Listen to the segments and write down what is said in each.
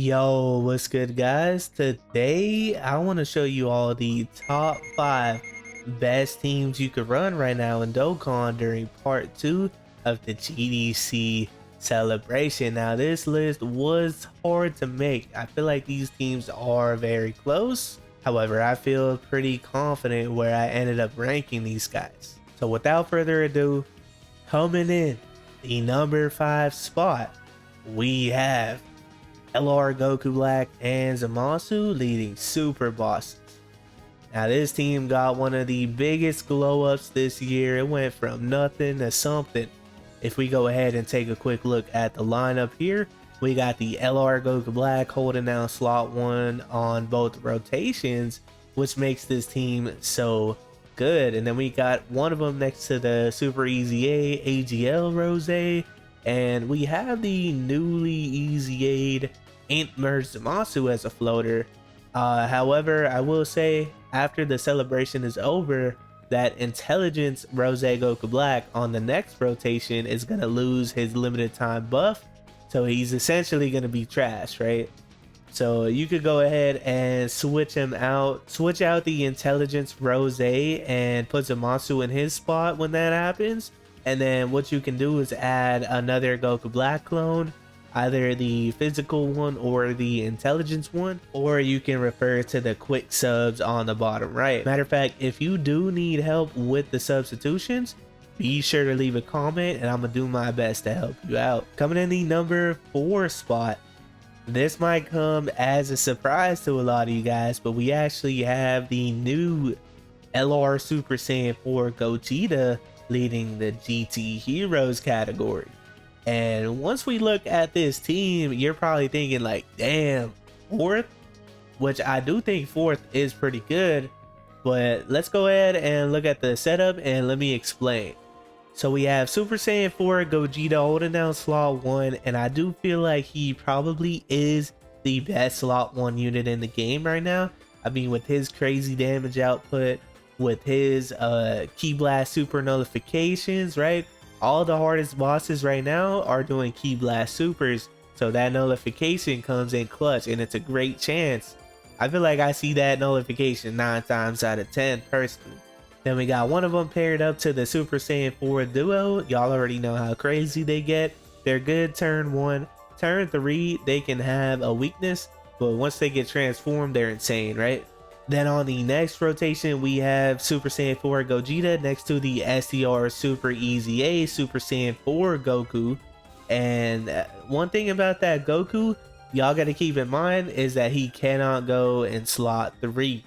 Yo, what's good, guys? Today I want to show you all the top 5 best teams you could run right now in Dokkan during part 2 of the GDC Celebration. Now this list was hard to make. I feel like these teams are very close. However, I feel pretty confident where I ended up ranking these guys. So without further ado, coming in the number 5 spot, we have LR, Goku Black, and Zamasu leading Super Bosses. Now this team got one of the biggest glow ups this year. It went from nothing to something. If we go ahead and take a quick look at the lineup here, we got the LR Goku Black holding down slot 1 on both rotations, which makes this team so good. And then we got one of them next to the Super Easy A AGL Rose, and we have the newly Easy-Aid Int merged Zamasu as a floater. However, I will say after the celebration is over, that Intelligence Rose Goku Black on the next rotation is going to lose his limited time buff. So he's essentially going to be trash, right? So you could go ahead and switch him out, switch out the Intelligence Rose and put Zamasu in his spot when that happens. And then what you can do is add another Goku Black clone, either the physical one or the intelligence one, or you can refer to the quick subs on the bottom right. Matter of fact, if you do need help with the substitutions, be sure to leave a comment and I'm gonna do my best to help you out. Coming in the number 4 spot, this might come as a surprise to a lot of you guys, but we actually have the new LR Super Saiyan 4 Gogeta leading the GT Heroes category. And once we look at this team, you're probably thinking like, damn, 4th? Which I do think 4th is pretty good, but let's go ahead and look at the setup and let me explain. So we have Super Saiyan 4 Gogeta holding down slot 1, and I do feel like he probably is the best slot 1 unit in the game right now. I mean, with his crazy damage output, with his Ki Blast super nullifications, right? All the hardest bosses right now are doing Ki Blast supers, so that nullification comes in clutch, and it's a great chance. I feel like I see that nullification 9 times out of 10 personally. Then we got one of them paired up to the Super Saiyan 4 duo. Y'all already know how crazy they get. They're good turn 1. Turn 3, they can have a weakness, but once they get transformed, they're insane, right? Then on the next rotation, we have Super Saiyan 4 Gogeta next to the SDR Super Easy A Super Saiyan 4 Goku. And one thing about that Goku, y'all got to keep in mind is that he cannot go in slot 3.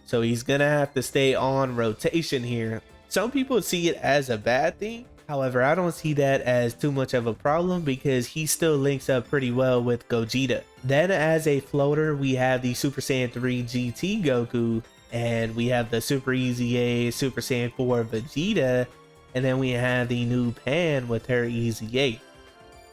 So he's going to have to stay on rotation here. Some people see it as a bad thing. However, I don't see that as too much of a problem because he still links up pretty well with Gogeta. Then as a floater, we have the Super Saiyan 3 GT Goku, and we have the Super Easy A Super Saiyan 4 Vegeta, and then we have the new Pan with her Easy A.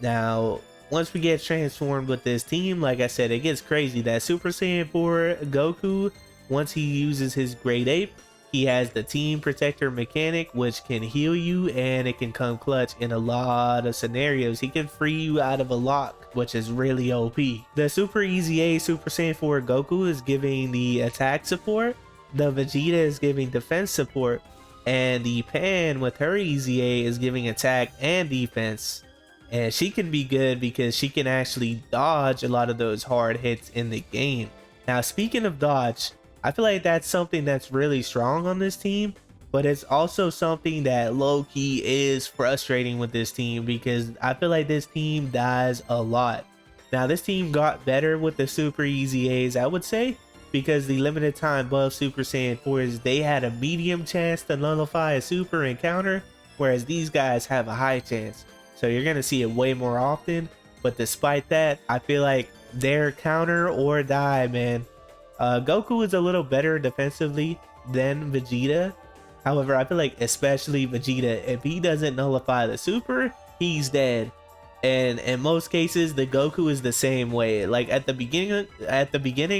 Now, once we get transformed with this team, like I said, it gets crazy. That Super Saiyan 4 Goku, once he uses his Great Ape, he has the Team Protector mechanic, which can heal you and it can come clutch in a lot of scenarios. He can free you out of a lock, which is really OP. The Super Easy A Super Saiyan 4 Goku is giving the attack support. The Vegeta is giving defense support. And the Pan with her Easy A is giving attack and defense. And she can be good because she can actually dodge a lot of those hard hits in the game. Now, speaking of dodge, I feel like that's something that's really strong on this team, but it's also something that low-key is frustrating with this team because I feel like this team dies a lot. Now, this team got better with the Super Easy A's, I would say, because the limited time buff Super Saiyan 4s, they had a medium chance to nullify a super and counter, whereas these guys have a high chance. So you're going to see it way more often, but despite that, I feel like they're counter or die, man. Goku is a little better defensively than Vegeta. However, I feel like especially Vegeta, if he doesn't nullify the super, he's dead. And in most cases, the Goku is the same way. Like at the beginning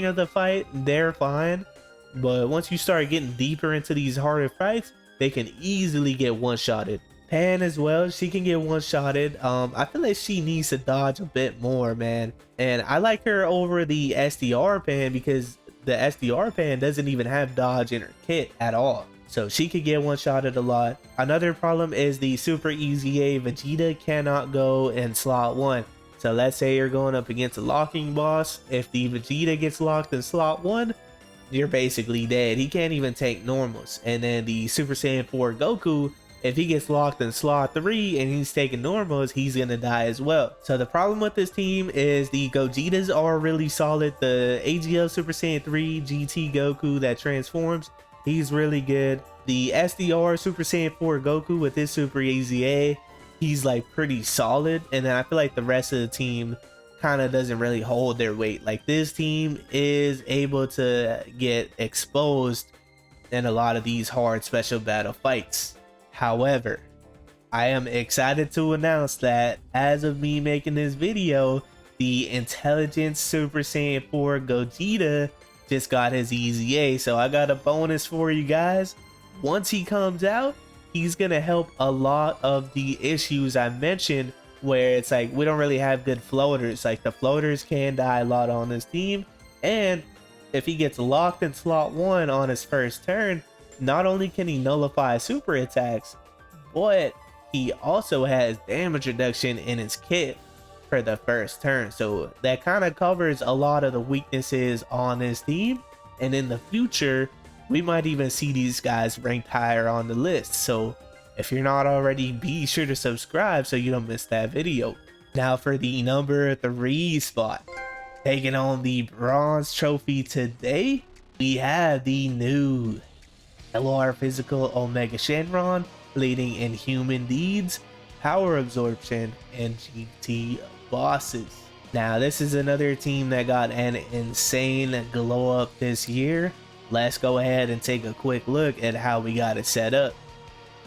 of the fight, they're fine, but once you start getting deeper into these harder fights, they can easily get one-shotted. Pan as well, she can get one-shotted. I feel like she needs to dodge a bit more, man. And I like her over the SDR Pan because the SDR Pan doesn't even have dodge in her kit at all. So she could get one-shotted a lot. Another problem is the Super Easy A Vegeta cannot go in slot 1. So let's say you're going up against a locking boss. If the Vegeta gets locked in slot 1, you're basically dead. He can't even take normals. And then the Super Saiyan 4 Goku, if he gets locked in slot 3 and he's taking normals, he's gonna die as well. So the problem with this team is the Gogetas are really solid. The AGL Super Saiyan 3 GT Goku that transforms, he's really good. The SDR Super Saiyan 4 Goku with his Super Easy A, he's like pretty solid. And then I feel like the rest of the team kind of doesn't really hold their weight. Like this team is able to get exposed in a lot of these hard special battle fights. However, I am excited to announce that as of me making this video, the Intelligence Super Saiyan 4 Gogeta just got his Easy A. So I got a bonus for you guys. Once he comes out, he's gonna help a lot of the issues I mentioned where it's like we don't really have good floaters. Like the floaters can die a lot on this team, and if he gets locked in slot 1 on his first turn, not only can he nullify super attacks, but he also has damage reduction in his kit for the first turn. So that kind of covers a lot of the weaknesses on this team, and in the future we might even see these guys ranked higher on the list. So if you're not already, be sure to subscribe so you don't miss that video. Now for the number 3 spot, taking on the bronze trophy today, we have the new LR Physical Omega Shenron, leading in Human Deeds, Power Absorption, and GT Bosses. Now this is another team that got an insane glow up this year. Let's go ahead and take a quick look at how we got it set up.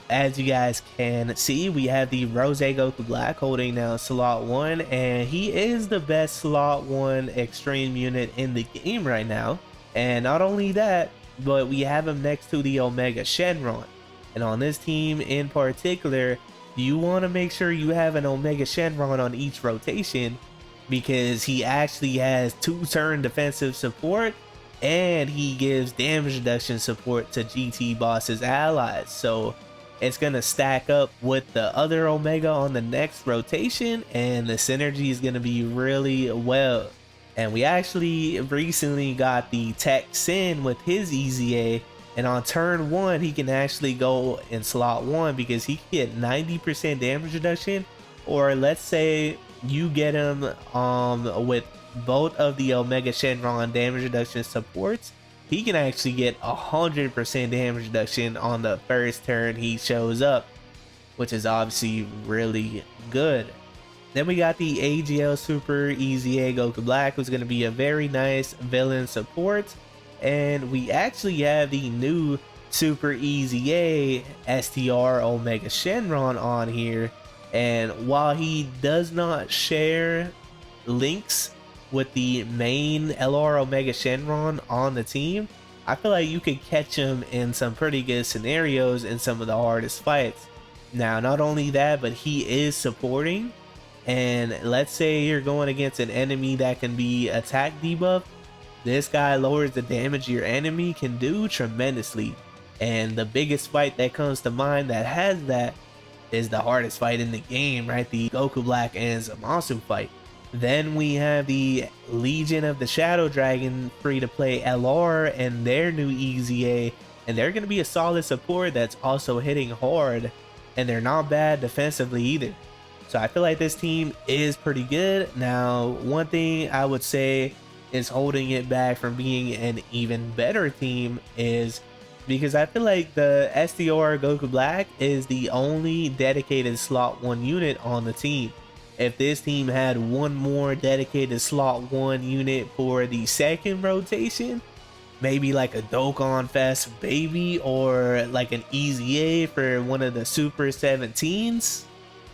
As you guys can see, we have the Rose Goku Black holding down slot 1, and he is the best slot 1 extreme unit in the game right now. And not only that, but we have him next to the Omega Shenron. And on this team in particular, you want to make sure you have an Omega Shenron on each rotation, because he actually has 2-turn defensive support and he gives damage reduction support to GT Boss's allies. So it's going to stack up with the other Omega on the next rotation, and the synergy is going to be really well. And we actually recently got the Tech Sin with his Easy A, and on turn 1 he can actually go in slot 1 because he can get 90% damage reduction. Or let's say you get him with both of the Omega Shenron damage reduction supports, he can actually get 100% damage reduction on the first turn he shows up, which is obviously really good. Then we got the AGL Super Easy A Goku Black, who's going to be a very nice villain support. And we actually have the new Super Easy A STR Omega Shenron on here. And while he does not share links with the main LR Omega Shenron on the team, I feel like you could catch him in some pretty good scenarios in some of the hardest fights. Now, not only that, but he is supporting. And let's say you're going against an enemy that can be attack debuff, this guy lowers the damage your enemy can do tremendously. And the biggest fight that comes to mind that has that is the hardest fight in the game, right? The Goku Black and Zamasu fight. Then we have the Legion of the Shadow Dragon free-to-play LR and their new Easy A, and they're going to be a solid support that's also hitting hard, and they're not bad defensively either. So I feel like this team is pretty good. Now, one thing I would say is holding it back from being an even better team is because I feel like the SDR Goku Black is the only dedicated slot 1 unit on the team. If this team had one more dedicated slot 1 unit for the second rotation, maybe like a Dokkan Fest Baby or like an Easy A for one of the Super 17s,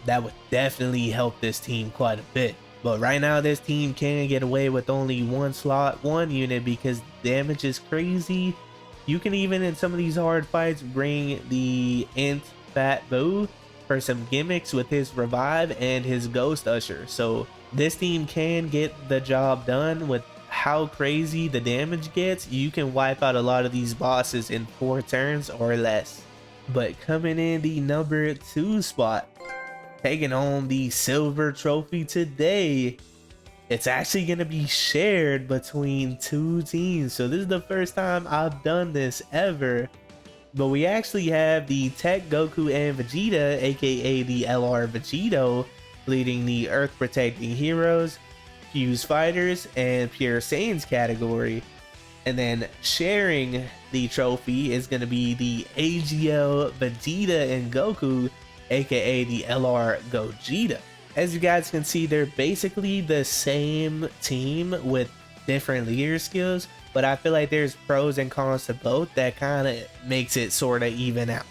that would definitely help this team quite a bit. But right now this team can get away with only one slot 1 unit because damage is crazy. You can even in some of these hard fights bring the Int Fat Boo, for some gimmicks with his revive and his ghost usher. So this team can get the job done. With how crazy the damage gets, you can wipe out a lot of these bosses in 4 turns or less. But coming in the number 2 spot, taking home the silver trophy today, it's actually going to be shared between 2 teams. So this is the first time I've done this ever. But we actually have the Tech Goku and Vegeta, aka the LR Vegito, leading the Earth Protecting Heroes, Fuse Fighters, and Pure Saiyans category. And then sharing the trophy is going to be the AGL Vegeta and Goku, aka the LR Gogeta. As you guys can see, they're basically the same team with different leader skills, but I feel like there's pros and cons to both that kind of makes it sort of even out.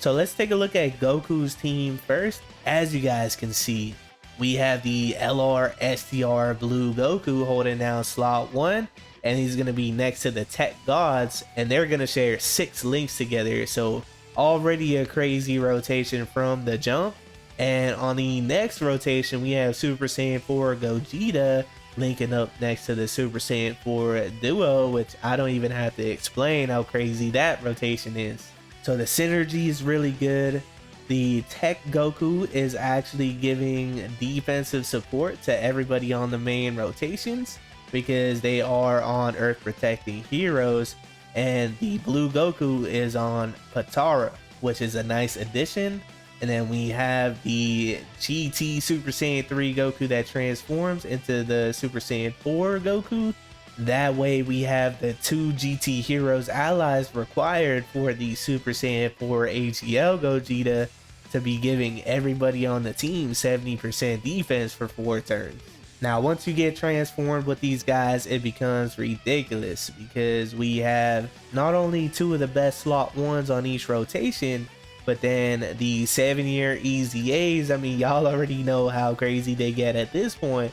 So let's take a look at Goku's team first. As you guys can see, we have the LR STR Blue Goku holding down slot 1, and he's going to be next to the Tech Gods, and they're going to share 6 links together. So already a crazy rotation from the jump. And on the next rotation, we have Super Saiyan 4 Gogeta linking up next to the Super Saiyan 4 duo, which I don't even have to explain how crazy that rotation is. So the synergy is really good. The Tech Goku is actually giving defensive support to everybody on the main rotations because they are on Earth Protecting Heroes, and the Blue Goku is on Patara, which is a nice addition. And then we have the GT Super Saiyan 3 Goku that transforms into the Super Saiyan 4 Goku. That way we have the 2 GT Heroes allies required for the Super Saiyan 4 AGL Gogeta to be giving everybody on the team 70% defense for 4 turns. Now once you get transformed with these guys, it becomes ridiculous because we have not only 2 of the best slot 1s on each rotation, but then the 7-year EZAs, I mean, y'all already know how crazy they get at this point,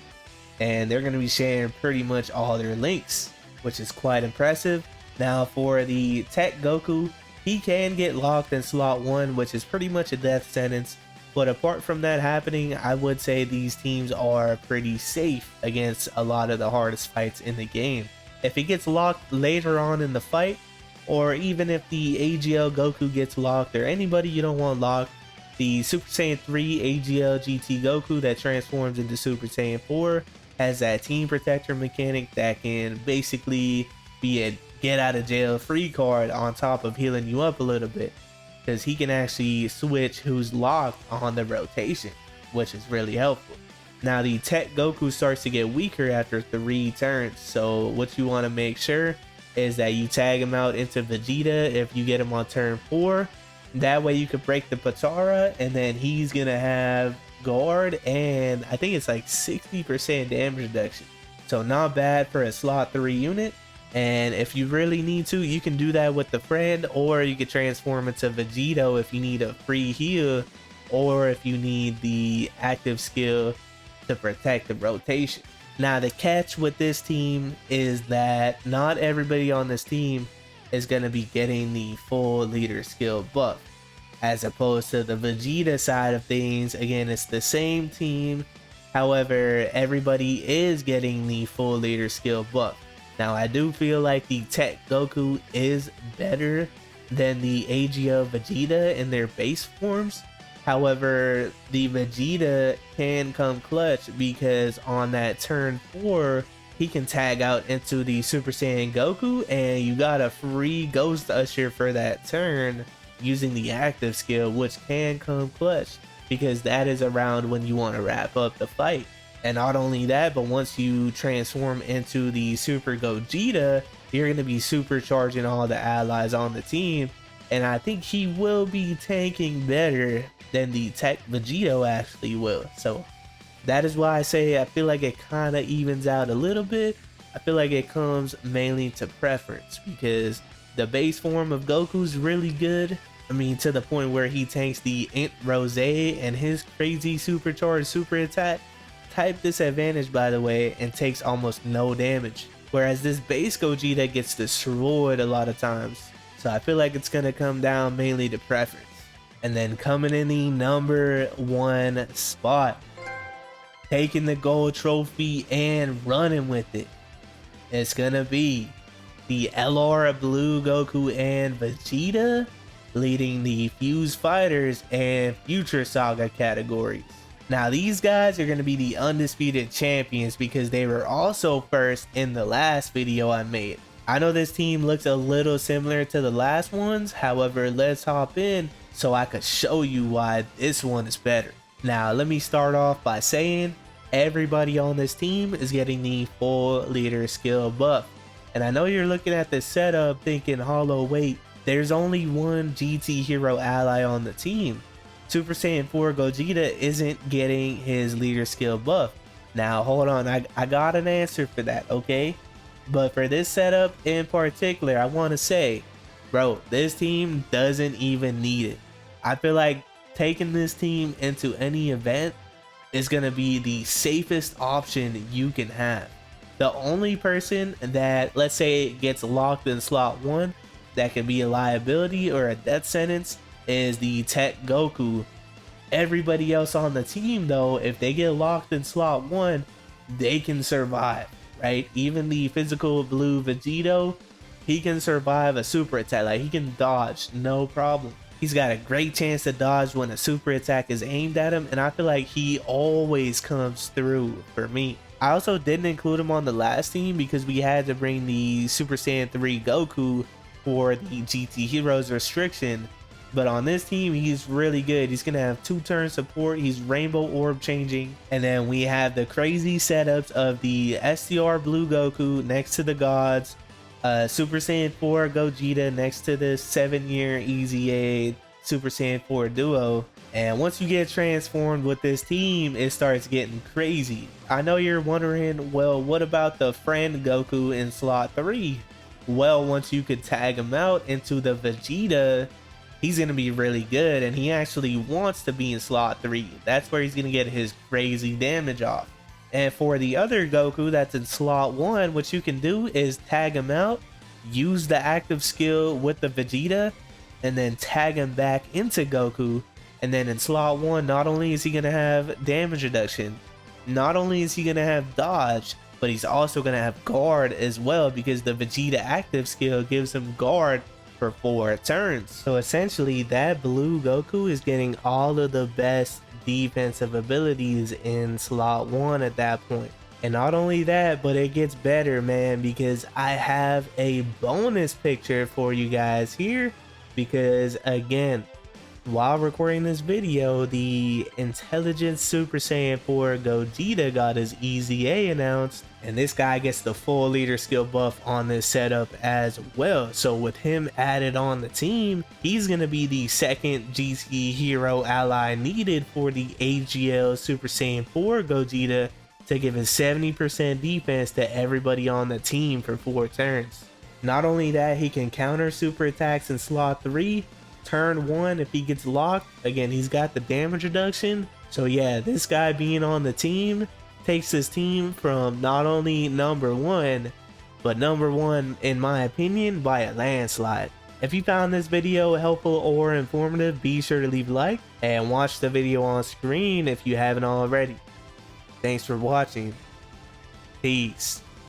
and they're going to be sharing pretty much all their links, which is quite impressive. Now for the Tech Goku, he can get locked in slot 1, which is pretty much a death sentence. But apart from that happening, I would say these teams are pretty safe against a lot of the hardest fights in the game. If he gets locked later on in the fight, or even if the AGL Goku gets locked, or anybody you don't want locked, the Super Saiyan 3 AGL GT Goku that transforms into Super Saiyan 4 has that team protector mechanic that can basically be a get out of jail free card on top of healing you up a little bit, because he can actually switch who's locked on the rotation, which is really helpful. Now the Tech Goku starts to get weaker after 3 turns, so what you want to make sure is that you tag him out into Vegeta if you get him on turn 4. That way you can break the Patara, and then he's gonna have guard, and I think it's like 60% damage reduction. So not bad for a slot 3 unit. And if you really need to, you can do that with the friend, or you can transform into Vegito if you need a free heal, or if you need the active skill to protect the rotation. Now the catch with this team is that not everybody on this team is going to be getting the full leader skill buff, as opposed to the Vegeta side of things. Again, it's the same team, however everybody is getting the full leader skill buff. Now I do feel like the Tech Goku is better than the AGL Vegeta in their base forms. However, the Vegeta can come clutch because on that turn 4, he can tag out into the Super Saiyan Goku, and you got a free Ghost Usher for that turn using the active skill, which can come clutch because that is around when you want to wrap up the fight. And not only that, but once you transform into the Super Gogeta, you're going to be supercharging all the allies on the team, and I think he will be tanking better than the Tech Vegito actually will. So that is why I say I feel like it kind of evens out a little bit. I feel like it comes mainly to preference because the base form of Goku's really good. I mean, to the point where he tanks the Int Rose and his crazy supercharged super attack. Type disadvantage, by the way, and takes almost no damage. Whereas this base Gogeta gets destroyed a lot of times. So I feel like it's going to come down mainly to preference. And then coming in the number 1 spot, taking the gold trophy and running with it, it's gonna be the LR Blue Goku and Vegeta, leading the Fuse Fighters and Future Saga categories. Now these guys are going to be the undisputed champions because they were also first in the last video I made. I know this team looks a little similar to the last ones, however, let's hop in so I could show you why this one is better. Now let me start off by saying everybody on this team is getting the full leader skill buff. And I know you're looking at this setup thinking, hollow, wait, there's only one GT hero ally on the team. Super Saiyan 4 Gogeta isn't getting his leader skill buff. Now hold on, I got an answer for that, okay? But for this setup in particular, I want to say, bro, this team doesn't even need it. I feel like taking this team into any event is going to be the safest option you can have. The only person that, let's say, gets locked in slot 1 that can be a liability or a death sentence is the Tech Goku. Everybody else on the team, though, if they get locked in slot 1, they can survive, right? Even the physical blue Vegito, he can survive a super attack. Like, he can dodge, no problem. He's got a great chance to dodge when a super attack is aimed at him, and I feel like he always comes through for me. I also didn't include him on the last team because we had to bring the Super Saiyan 3 Goku for the GT Heroes restriction. But on this team, he's really good. He's going to have 2-turn support. He's rainbow orb changing. And then we have the crazy setups of the STR Blue Goku next to the gods. Super Saiyan 4 Gogeta next to the 7-year EZA Super Saiyan 4 duo. And once you get transformed with this team, it starts getting crazy. I know you're wondering, well, what about the friend Goku in slot 3? Well, once you could tag him out into the Vegeta, he's going to be really good, and he actually wants to be in slot 3. That's where he's going to get his crazy damage off. And for the other Goku that's in slot 1, what you can do is tag him out, use the active skill with the Vegeta, and then tag him back into Goku. And then in slot 1, not only is he going to have damage reduction, not only is he going to have dodge, but he's also going to have guard as well, because the Vegeta active skill gives him guard for 4 turns. So essentially that blue Goku is getting all of the best defensive abilities in slot 1 at that point. And not only that, but it gets better, man, because I have a bonus picture for you guys here, because again, while recording this video, the Intelligent Super Saiyan 4 Gogeta got his EZA announced, and this guy gets the full leader skill buff on this setup as well. So with him added on the team, he's going to be the second GT hero ally needed for the AGL Super Saiyan 4 Gogeta to give his 70% defense to everybody on the team for 4 turns. Not only that, he can counter super attacks in slot 3. Turn 1, if he gets locked, again, he's got the damage reduction. So yeah, this guy being on the team takes his team from not only number 1, but number 1 in my opinion by a landslide. If you found this video helpful or informative, be sure to leave a like and watch the video on screen if you haven't already. Thanks for watching. Peace.